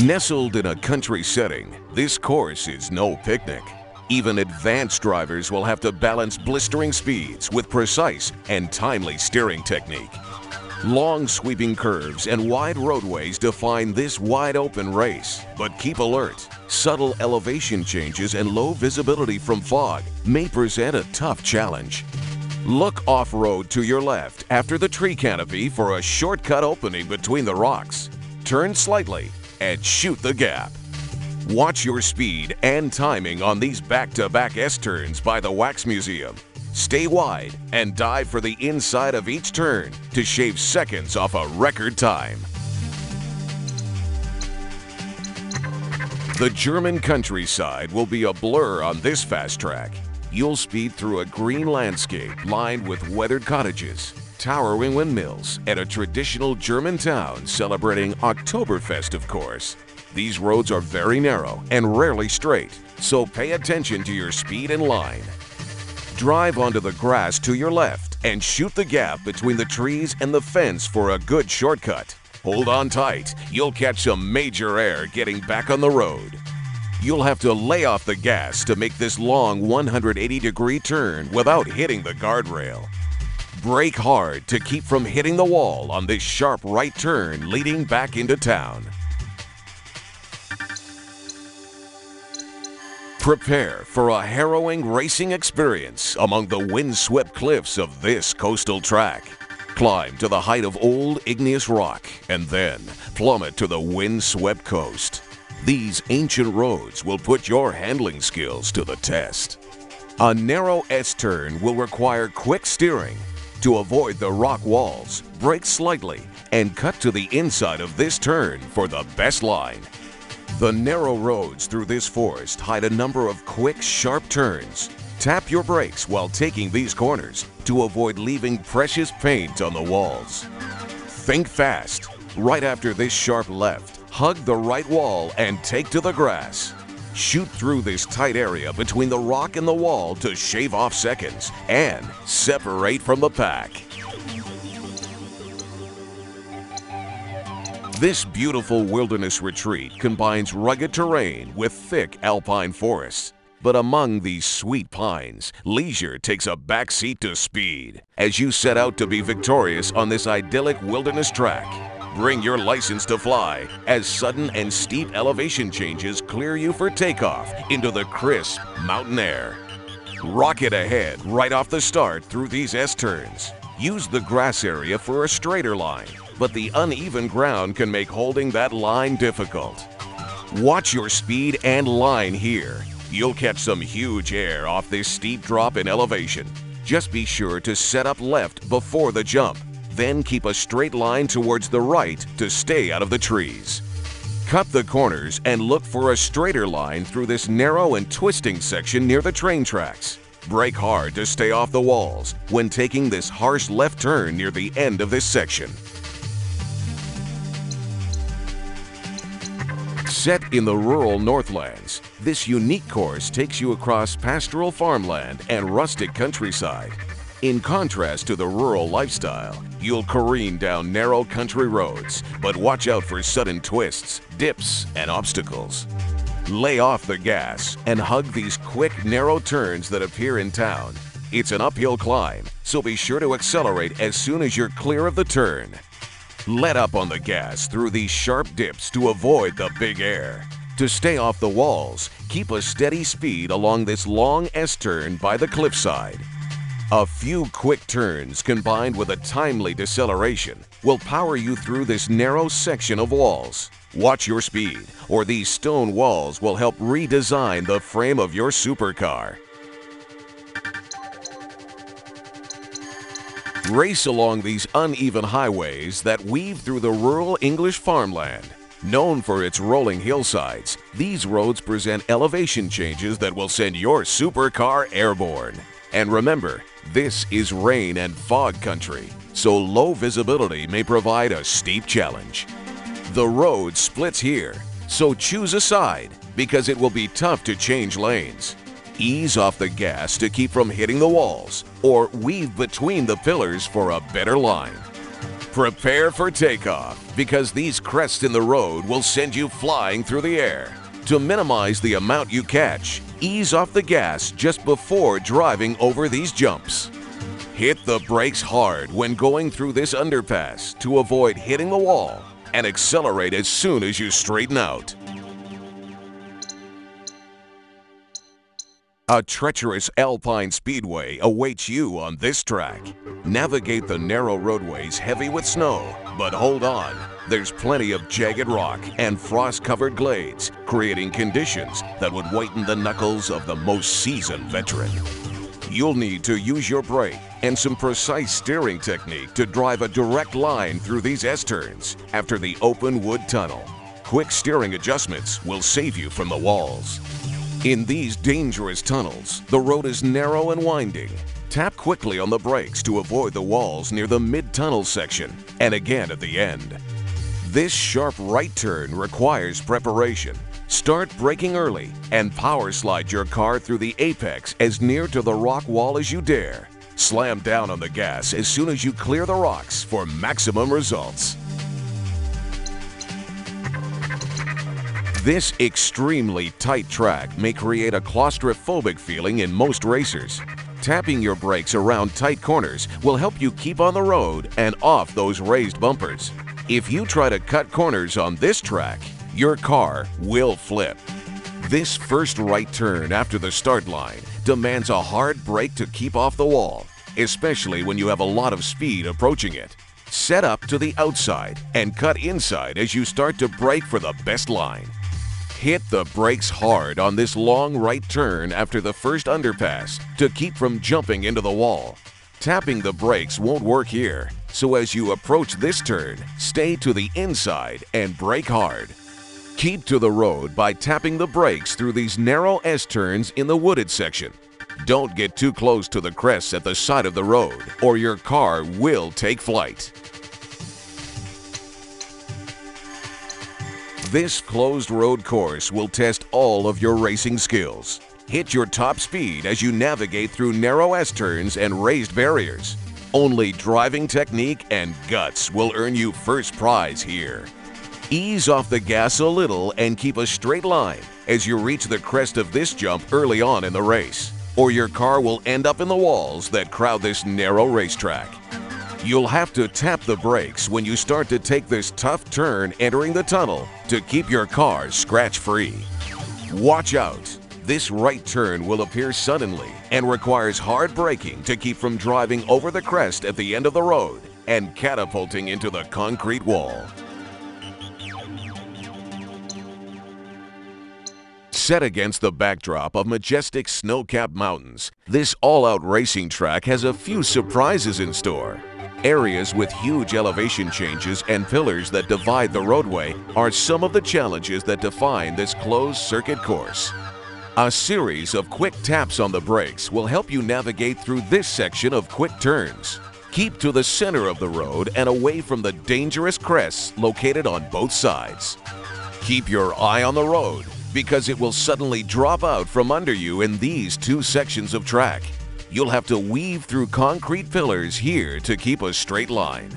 Nestled in a country setting, this course is no picnic. Even advanced drivers will have to balance blistering speeds with precise and timely steering technique. Long sweeping curves and wide roadways define this wide-open race. But keep alert. Subtle elevation changes and low visibility from fog may present a tough challenge. Look off-road to your left after the tree canopy for a shortcut opening between the rocks. Turn slightly and shoot the gap. Watch your speed and timing on these back-to-back S-turns by the Wax Museum. Stay wide and dive for the inside of each turn to shave seconds off a record time. The German countryside will be a blur on this fast track. You'll speed through a green landscape lined with weathered cottages, towering windmills, and a traditional German town celebrating Oktoberfest, of course. These roads are very narrow and rarely straight, so pay attention to your speed and line. Drive onto the grass to your left and shoot the gap between the trees and the fence for a good shortcut. Hold on tight, you'll catch some major air getting back on the road. You'll have to lay off the gas to make this long 180-degree turn without hitting the guardrail. Brake hard to keep from hitting the wall on this sharp right turn leading back into town. Prepare for a harrowing racing experience among the windswept cliffs of this coastal track. Climb to the height of old igneous rock and then plummet to the windswept coast. These ancient roads will put your handling skills to the test. A narrow S-turn will require quick steering. To avoid the rock walls, brake slightly and cut to the inside of this turn for the best line. The narrow roads through this forest hide a number of quick, sharp turns. Tap your brakes while taking these corners to avoid leaving precious paint on the walls. Think fast. Right after this sharp left, hug the right wall and take to the grass. Shoot through this tight area between the rock and the wall to shave off seconds and separate from the pack. This beautiful wilderness retreat combines rugged terrain with thick alpine forests. But among these sweet pines, leisure takes a backseat to speed. As you set out to be victorious on this idyllic wilderness track, bring your license to fly as sudden and steep elevation changes clear you for takeoff into the crisp mountain air. Rocket ahead right off the start through these S-turns. Use the grass area for a straighter line, but the uneven ground can make holding that line difficult. Watch your speed and line here. You'll catch some huge air off this steep drop in elevation. Just be sure to set up left before the jump. Then keep a straight line towards the right to stay out of the trees. Cut the corners and look for a straighter line through this narrow and twisting section near the train tracks. Brake hard to stay off the walls when taking this harsh left turn near the end of this section. Set in the rural Northlands, this unique course takes you across pastoral farmland and rustic countryside. In contrast to the rural lifestyle, you'll careen down narrow country roads, but watch out for sudden twists, dips, and obstacles. Lay off the gas and hug these quick, narrow turns that appear in town. It's an uphill climb, so be sure to accelerate as soon as you're clear of the turn. Let up on the gas through these sharp dips to avoid the big air. To stay off the walls, keep a steady speed along this long S-turn by the cliffside. A few quick turns combined with a timely deceleration will power you through this narrow section of walls. Watch your speed, or these stone walls will help redesign the frame of your supercar. Race along these uneven highways that weave through the rural English farmland. Known for its rolling hillsides, these roads present elevation changes that will send your supercar airborne. And remember, this is rain and fog country, so low visibility may provide a steep challenge. The road splits here, so choose a side because it will be tough to change lanes. Ease off the gas to keep from hitting the walls, or weave between the pillars for a better line. Prepare for takeoff, because these crests in the road will send you flying through the air. To minimize the amount you catch, ease off the gas just before driving over these jumps. Hit the brakes hard when going through this underpass to avoid hitting the wall, and accelerate as soon as you straighten out. A treacherous alpine speedway awaits you on this track. Navigate the narrow roadways heavy with snow, but hold on. There's plenty of jagged rock and frost-covered glades, creating conditions that would whiten the knuckles of the most seasoned veteran. You'll need to use your brake and some precise steering technique to drive a direct line through these S-turns after the open wood tunnel. Quick steering adjustments will save you from the walls. In these dangerous tunnels, the road is narrow and winding. Tap quickly on the brakes to avoid the walls near the mid-tunnel section, and again at the end. This sharp right turn requires preparation. Start braking early and power slide your car through the apex as near to the rock wall as you dare. Slam down on the gas as soon as you clear the rocks for maximum results. This extremely tight track may create a claustrophobic feeling in most racers. Tapping your brakes around tight corners will help you keep on the road and off those raised bumpers. If you try to cut corners on this track, your car will flip. This first right turn after the start line demands a hard brake to keep off the wall, especially when you have a lot of speed approaching it. Set up to the outside and cut inside as you start to brake for the best line. Hit the brakes hard on this long right turn after the first underpass to keep from jumping into the wall. Tapping the brakes won't work here, so as you approach this turn, stay to the inside and brake hard. Keep to the road by tapping the brakes through these narrow S-turns in the wooded section. Don't get too close to the crests at the side of the road, or your car will take flight. This closed road course will test all of your racing skills. Hit your top speed as you navigate through narrow S-turns and raised barriers. Only driving technique and guts will earn you first prize here. Ease off the gas a little and keep a straight line as you reach the crest of this jump early on in the race, or your car will end up in the walls that crowd this narrow racetrack. You'll have to tap the brakes when you start to take this tough turn entering the tunnel to keep your car scratch-free. Watch out! This right turn will appear suddenly and requires hard braking to keep from driving over the crest at the end of the road and catapulting into the concrete wall. Set against the backdrop of majestic snow-capped mountains, this all-out racing track has a few surprises in store. Areas with huge elevation changes and pillars that divide the roadway are some of the challenges that define this closed circuit course. A series of quick taps on the brakes will help you navigate through this section of quick turns. Keep to the center of the road and away from the dangerous crests located on both sides. Keep your eye on the road, because it will suddenly drop out from under you in these two sections of track. You'll have to weave through concrete pillars here to keep a straight line.